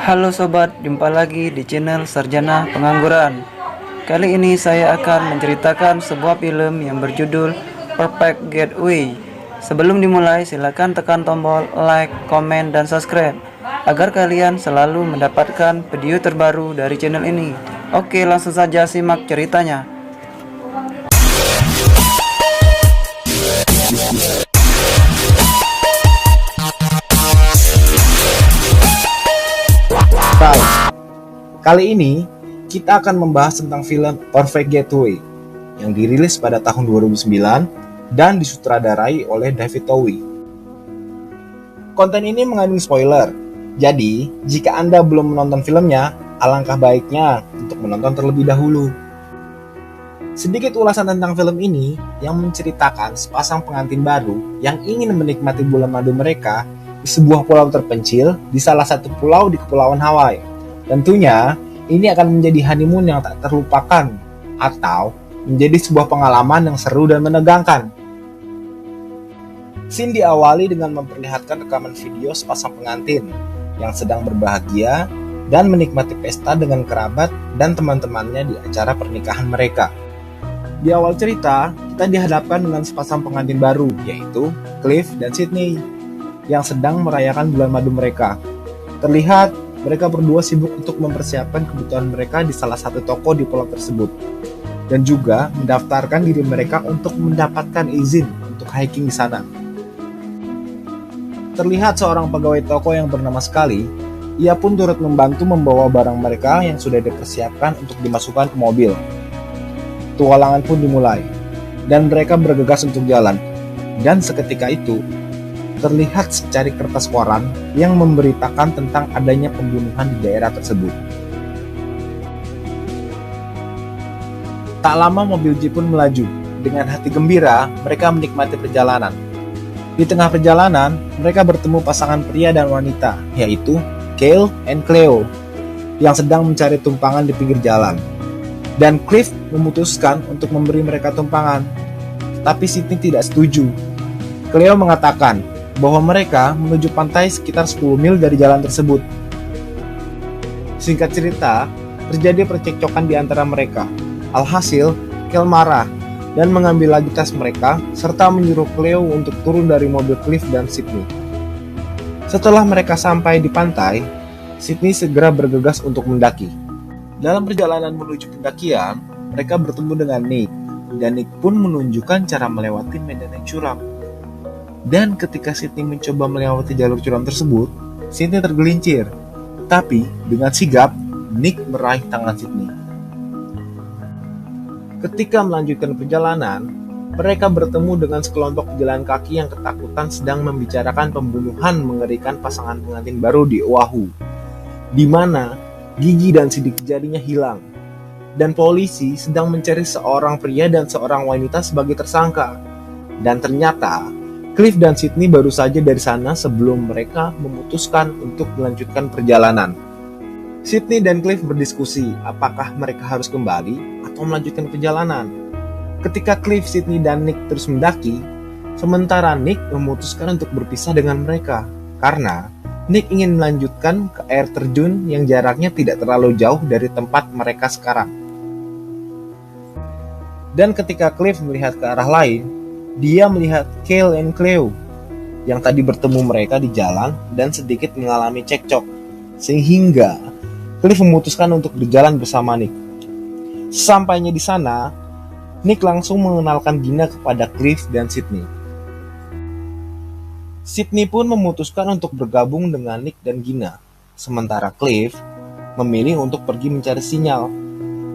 Halo sobat, jumpa lagi di channel Sarjana Pengangguran. Kali ini saya akan menceritakan sebuah film yang berjudul Perfect Getaway. Sebelum dimulai, silakan tekan tombol like, komen, dan subscribe agar kalian selalu mendapatkan video terbaru dari channel ini. Oke, langsung saja simak ceritanya. Hai, kali ini kita akan membahas tentang film Perfect Getaway yang dirilis pada tahun 2009 dan disutradarai oleh David Towie. Konten ini mengandung spoiler, jadi jika Anda belum menonton filmnya, alangkah baiknya untuk menonton terlebih dahulu. Sedikit ulasan tentang film ini yang menceritakan sepasang pengantin baru yang ingin menikmati bulan madu mereka di sebuah pulau terpencil di salah satu pulau di Kepulauan Hawaii. Tentunya, ini akan menjadi honeymoon yang tak terlupakan atau menjadi sebuah pengalaman yang seru dan menegangkan. Scene diawali dengan memperlihatkan rekaman video sepasang pengantin yang sedang berbahagia dan menikmati pesta dengan kerabat dan teman-temannya di acara pernikahan mereka. Di awal cerita, kita dihadapkan dengan sepasang pengantin baru, yaitu Cliff dan Sydney, yang sedang merayakan bulan madu mereka. Terlihat mereka berdua sibuk untuk mempersiapkan kebutuhan mereka di salah satu toko di pulau tersebut, dan juga mendaftarkan diri mereka untuk mendapatkan izin untuk hiking di sana. Terlihat seorang pegawai toko yang bernama Scully, ia pun turut membantu membawa barang mereka yang sudah dipersiapkan untuk dimasukkan ke mobil. Petualangan pun dimulai, dan mereka bergegas untuk jalan. Dan seketika itu, terlihat secari kertas koran yang memberitakan tentang adanya pembunuhan di daerah tersebut. Tak lama mobil jeep pun melaju. Dengan hati gembira, mereka menikmati perjalanan. Di tengah perjalanan, mereka bertemu pasangan pria dan wanita, yaitu Cale and Cleo, yang sedang mencari tumpangan di pinggir jalan. Dan Cliff memutuskan untuk memberi mereka tumpangan, tapi Sydney tidak setuju. Cleo mengatakan bahwa mereka menuju pantai sekitar 10 mil dari jalan tersebut. Singkat cerita, terjadi percekcokan di antara mereka. Alhasil, Cale marah dan mengambil lagi tas mereka serta menyuruh Cleo untuk turun dari mobil Cliff dan Sydney. Setelah mereka sampai di pantai, Sydney segera bergegas untuk mendaki. Dalam perjalanan menuju pendakian, mereka bertemu dengan Nick, dan Nick pun menunjukkan cara melewati medan yang curam. Dan ketika Sydney mencoba melewati jalur curam tersebut, Sydney tergelincir. Tapi dengan sigap, Nick meraih tangan Sydney. Ketika melanjutkan perjalanan, mereka bertemu dengan sekelompok pejalan kaki yang ketakutan sedang membicarakan pembunuhan mengerikan pasangan pengantin baru di Oahu, di mana gigi dan sidik jarinya hilang. Dan polisi sedang mencari seorang pria dan seorang wanita sebagai tersangka. Dan ternyata Cliff dan Sydney baru saja dari sana sebelum mereka memutuskan untuk melanjutkan perjalanan. Sydney dan Cliff berdiskusi apakah mereka harus kembali atau melanjutkan perjalanan. Ketika Cliff, Sydney, dan Nick terus mendaki, sementara Nick memutuskan untuk berpisah dengan mereka karena Nick ingin melanjutkan ke air terjun yang jaraknya tidak terlalu jauh dari tempat mereka sekarang. Dan ketika Cliff melihat ke arah lain, dia melihat Cale and Cleo yang tadi bertemu mereka di jalan dan sedikit mengalami cekcok, sehingga Cliff memutuskan untuk berjalan bersama Nick. Sesampainya di sana, Nick langsung mengenalkan Gina kepada Cliff dan Sydney. Sydney pun memutuskan untuk bergabung dengan Nick dan Gina, sementara Cliff memilih untuk pergi mencari sinyal.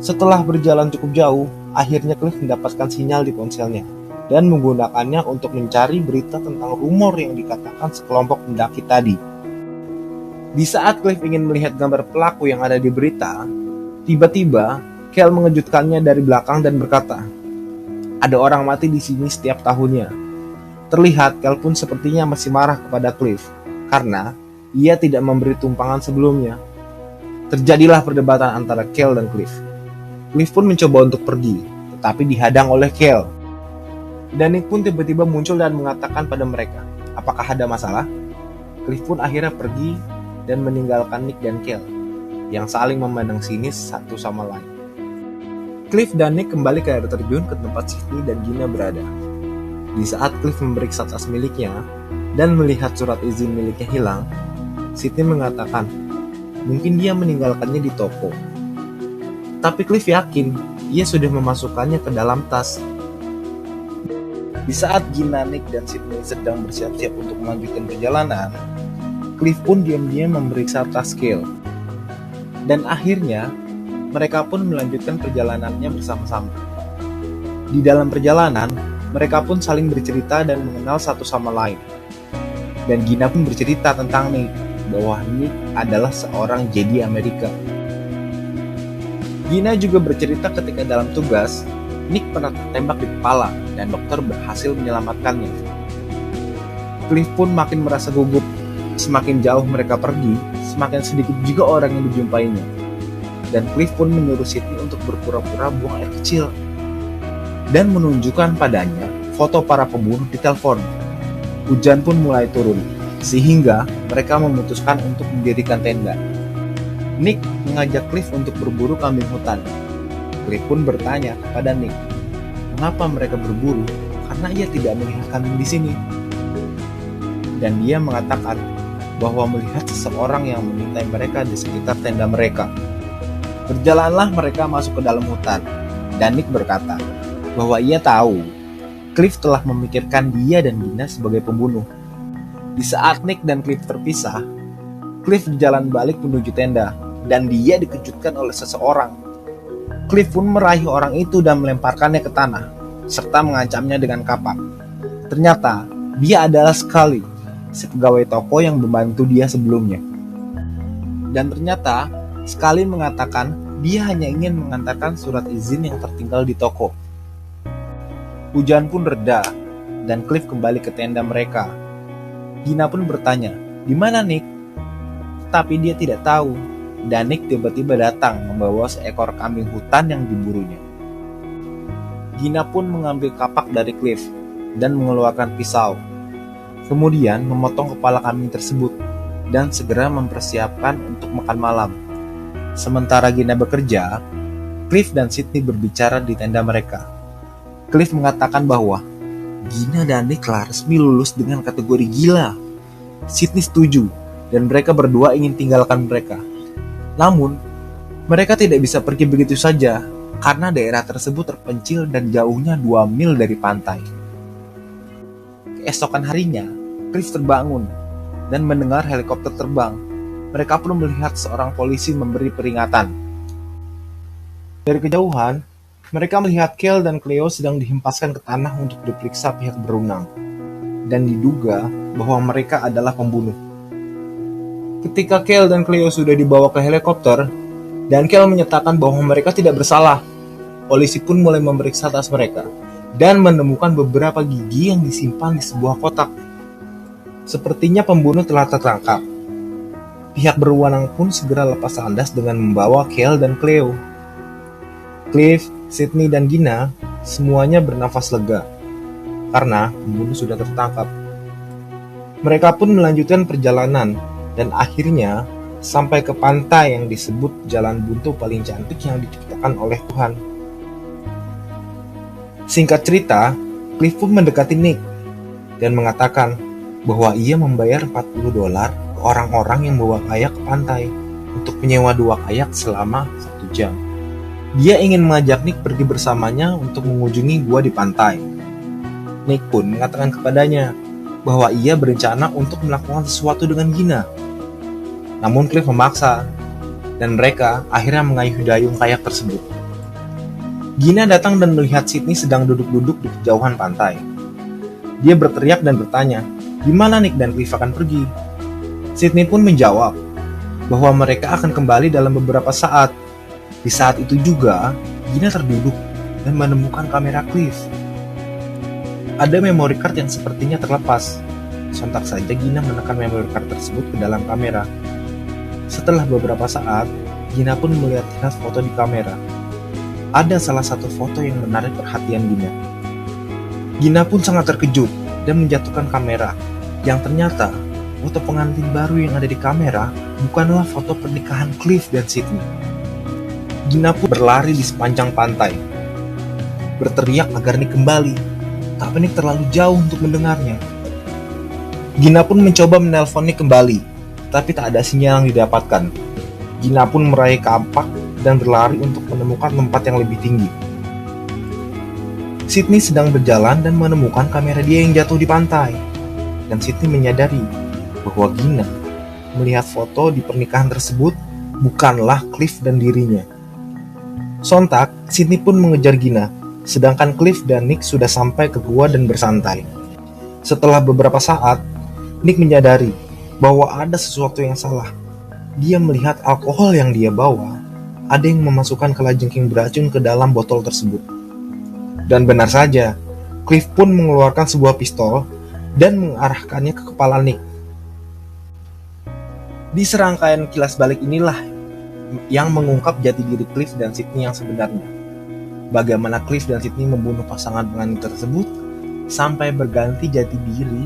Setelah berjalan cukup jauh, akhirnya Cliff mendapatkan sinyal di ponselnya dan menggunakannya untuk mencari berita tentang rumor yang dikatakan sekelompok pendaki tadi. Di saat Cliff ingin melihat gambar pelaku yang ada di berita, tiba-tiba Cale mengejutkannya dari belakang dan berkata, "Ada orang mati di sini setiap tahunnya." Terlihat Cale pun sepertinya masih marah kepada Cliff karena ia tidak memberi tumpangan sebelumnya. Terjadilah perdebatan antara Cale dan Cliff. Cliff pun mencoba untuk pergi, tetapi dihadang oleh Cale. Dan Nick pun tiba-tiba muncul dan mengatakan pada mereka, apakah ada masalah? Cliff pun akhirnya pergi dan meninggalkan Nick dan Kel yang saling memandang sinis satu sama lain. Cliff dan Nick kembali ke air terjun ke tempat Sydney dan Gina berada. Di saat Cliff memeriksa tas miliknya dan melihat surat izin miliknya hilang, Sydney mengatakan mungkin dia meninggalkannya di toko. Tapi Cliff yakin ia sudah memasukkannya ke dalam tas. Di saat Gina, Nick, dan Sydney sedang bersiap-siap untuk melanjutkan perjalanan, Cliff pun diam-diam memeriksa tas Kel. Dan akhirnya, mereka pun melanjutkan perjalanannya bersama-sama. Di dalam perjalanan, mereka pun saling bercerita dan mengenal satu sama lain. Dan Gina pun bercerita tentang Nick, bahwa Nick adalah seorang Jedi Amerika. Gina juga bercerita ketika dalam tugas, Nick pernah tertembak di kepala dan dokter berhasil menyelamatkannya. Cliff pun makin merasa gugup. Semakin jauh mereka pergi, semakin sedikit juga orang yang dijumpainya. Dan Cliff pun menyuruh Sydney untuk berpura-pura buang air kecil dan menunjukkan padanya foto para pembunuh di telepon. Hujan pun mulai turun, sehingga mereka memutuskan untuk mendirikan tenda. Nick mengajak Cliff untuk berburu kambing hutan. Cliff pun bertanya kepada Nick, mengapa mereka berburu? Karena ia tidak melihat kambing di sini. Dan dia mengatakan bahwa melihat seseorang yang mengintai mereka di sekitar tenda mereka. Berjalanlah mereka masuk ke dalam hutan, dan Nick berkata bahwa ia tahu Cliff telah memikirkan dia dan Gina sebagai pembunuh. Di saat Nick dan Cliff terpisah, Cliff berjalan balik menuju tenda, dan dia dikejutkan oleh seseorang. Cliff pun meraih orang itu dan melemparkannya ke tanah, serta mengancamnya dengan kapak. Ternyata, dia adalah Scully, si pegawai toko yang membantu dia sebelumnya. Dan ternyata, Scully mengatakan dia hanya ingin mengantarkan surat izin yang tertinggal di toko. Hujan pun reda, dan Cliff kembali ke tenda mereka. Gina pun bertanya, "Di mana Nick?" Tapi dia tidak tahu, dan Nick tiba-tiba datang membawa seekor kambing hutan yang diburunya. Gina pun mengambil kapak dari Cliff dan mengeluarkan pisau. Kemudian memotong kepala kambing tersebut dan segera mempersiapkan untuk makan malam. Sementara Gina bekerja, Cliff dan Sydney berbicara di tenda mereka. Cliff mengatakan bahwa Gina dan Nick telah resmi lulus dengan kategori gila. Sydney setuju, dan mereka berdua ingin tinggalkan mereka. Namun, mereka tidak bisa pergi begitu saja karena daerah tersebut terpencil dan jauhnya 2 mil dari pantai. Keesokan harinya, Cliff terbangun dan mendengar helikopter terbang. Mereka pun melihat seorang polisi memberi peringatan. Dari kejauhan, mereka melihat Kel dan Cleo sedang dihempaskan ke tanah untuk diperiksa pihak berwenang, dan diduga bahwa mereka adalah pembunuh. Ketika Kel dan Cleo sudah dibawa ke helikopter, dan Kel menyatakan bahwa mereka tidak bersalah, polisi pun mulai memeriksa tas mereka dan menemukan beberapa gigi yang disimpan di sebuah kotak. Sepertinya pembunuh telah tertangkap. Pihak berwenang pun segera lepas landas dengan membawa Kel dan Cleo. Cliff, Sydney, dan Gina semuanya bernafas lega karena pembunuh sudah tertangkap. Mereka pun melanjutkan perjalanan dan akhirnya sampai ke pantai yang disebut jalan buntu paling cantik yang diciptakan oleh Tuhan. Singkat cerita, Cliff pun mendekati Nick dan mengatakan bahwa ia membayar $40 ke orang-orang yang bawa kayak ke pantai untuk menyewa 2 kayak selama 1 jam. Dia ingin mengajak Nick pergi bersamanya untuk mengunjungi gua di pantai. Nick pun mengatakan kepadanya bahwa ia berencana untuk melakukan sesuatu dengan Gina. Namun Cliff memaksa, dan mereka akhirnya mengayuh dayung kayak tersebut. Gina datang dan melihat Sydney sedang duduk-duduk di kejauhan pantai. Dia berteriak dan bertanya, di mana Nick dan Cliff akan pergi? Sydney pun menjawab bahwa mereka akan kembali dalam beberapa saat. Di saat itu juga, Gina terduduk dan menemukan kamera Cliff. Ada memory card yang sepertinya terlepas. Sontak saja Gina menekan memory card tersebut ke dalam kamera. Setelah beberapa saat, Gina pun melihat foto di kamera. Ada salah satu foto yang menarik perhatian Gina. Gina pun sangat terkejut dan menjatuhkan kamera, yang ternyata foto pengantin baru yang ada di kamera bukanlah foto pernikahan Cliff dan Sydney. Gina pun berlari di sepanjang pantai, berteriak agar Nick kembali, tapi Nick terlalu jauh untuk mendengarnya. Gina pun mencoba menelpon Nick kembali, tapi tak ada sinyal yang didapatkan. Gina pun meraih kampak dan berlari untuk menemukan tempat yang lebih tinggi. Sydney sedang berjalan dan menemukan kamera dia yang jatuh di pantai. Dan Sydney menyadari bahwa Gina melihat foto di pernikahan tersebut bukanlah Cliff dan dirinya. Sontak, Sydney pun mengejar Gina, sedangkan Cliff dan Nick sudah sampai ke gua dan bersantai. Setelah beberapa saat, Nick menyadari bahwa ada sesuatu yang salah. Dia melihat alkohol yang dia bawa, ada yang memasukkan kalajengking beracun ke dalam botol tersebut. Dan benar saja, Cliff pun mengeluarkan sebuah pistol dan mengarahkannya ke kepala Nick. Di serangkaian kilas balik inilah yang mengungkap jati diri Cliff dan Sydney yang sebenarnya. Bagaimana Cliff dan Sydney membunuh pasangan pengantin tersebut sampai berganti jati diri,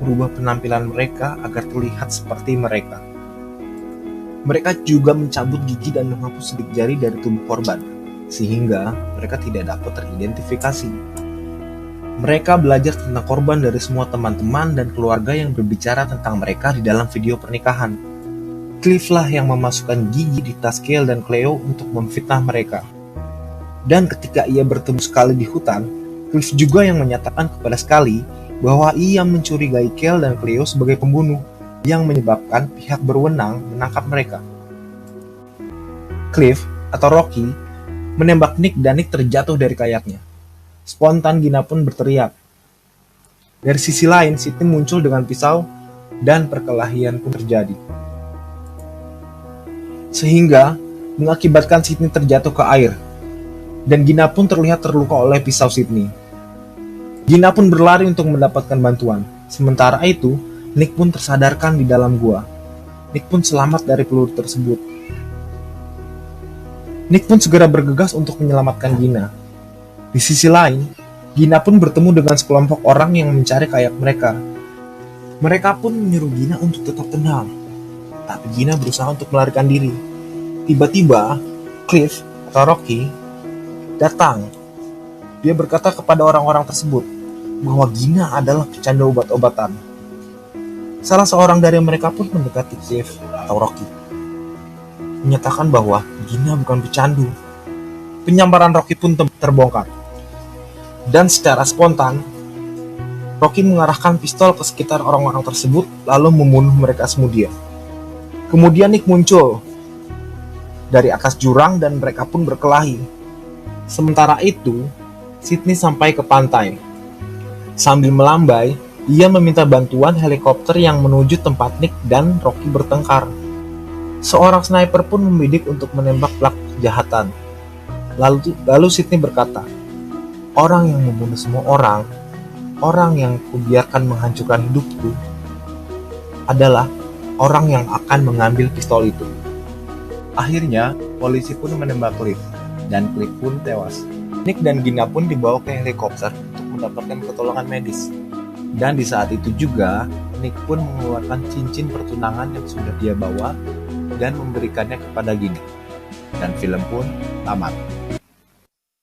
merubah penampilan mereka agar terlihat seperti mereka. Mereka juga mencabut gigi dan menghapus sidik jari dari tubuh korban, sehingga mereka tidak dapat teridentifikasi. Mereka belajar tentang korban dari semua teman-teman dan keluarga yang berbicara tentang mereka di dalam video pernikahan. Cliff lah yang memasukkan gigi di tas Kale dan Cleo untuk memfitnah mereka. Dan ketika ia bertemu Scully di hutan, Cliff juga yang menyatakan kepada Scully bahwa ia mencurigai Kale dan Cleo sebagai pembunuh yang menyebabkan pihak berwenang menangkap mereka. Cliff atau Rocky menembak Nick dan Nick terjatuh dari kayaknya. Spontan Gina pun berteriak. Dari sisi lain, Sydney muncul dengan pisau dan perkelahian pun terjadi. Sehingga mengakibatkan Sydney terjatuh ke air. Dan Gina pun terlihat terluka oleh pisau Sydney. Gina pun berlari untuk mendapatkan bantuan. Sementara itu, Nick pun tersadarkan di dalam gua. Nick pun selamat dari peluru tersebut. Nick pun segera bergegas untuk menyelamatkan Gina. Di sisi lain, Gina pun bertemu dengan sekelompok orang yang mencari kayak mereka. Mereka pun menyuruh Gina untuk tetap tenang. Tapi Gina berusaha untuk melarikan diri. Tiba-tiba, Cliff atau Rocky datang. Dia berkata kepada orang-orang tersebut bahwa Gina adalah pecandu obat-obatan. Salah seorang dari mereka pun mendekati Cliff atau Rocky, menyatakan bahwa Gina bukan pecandu. Penyamaran Rocky pun terbongkar. Dan secara spontan, Rocky mengarahkan pistol ke sekitar orang-orang tersebut lalu membunuh mereka semua. Kemudian Nick muncul dari atas jurang dan mereka pun berkelahi. Sementara itu, Sydney sampai ke pantai. Sambil melambai, ia meminta bantuan helikopter yang menuju tempat Nick dan Rocky bertengkar. Seorang sniper pun membidik untuk menembak pelaku kejahatan. Lalu Sydney berkata, "Orang yang membunuh semua orang yang kubiarkan menghancurkan hidupku, adalah orang yang akan mengambil pistol itu." Akhirnya, polisi pun menembak Cliff, dan Cliff pun tewas. Nick dan Gina pun dibawa ke helikopter untuk mendapatkan pertolongan medis. Dan di saat itu juga, Nick pun mengeluarkan cincin pertunangan yang sudah dia bawa dan memberikannya kepada Gina. Dan film pun tamat.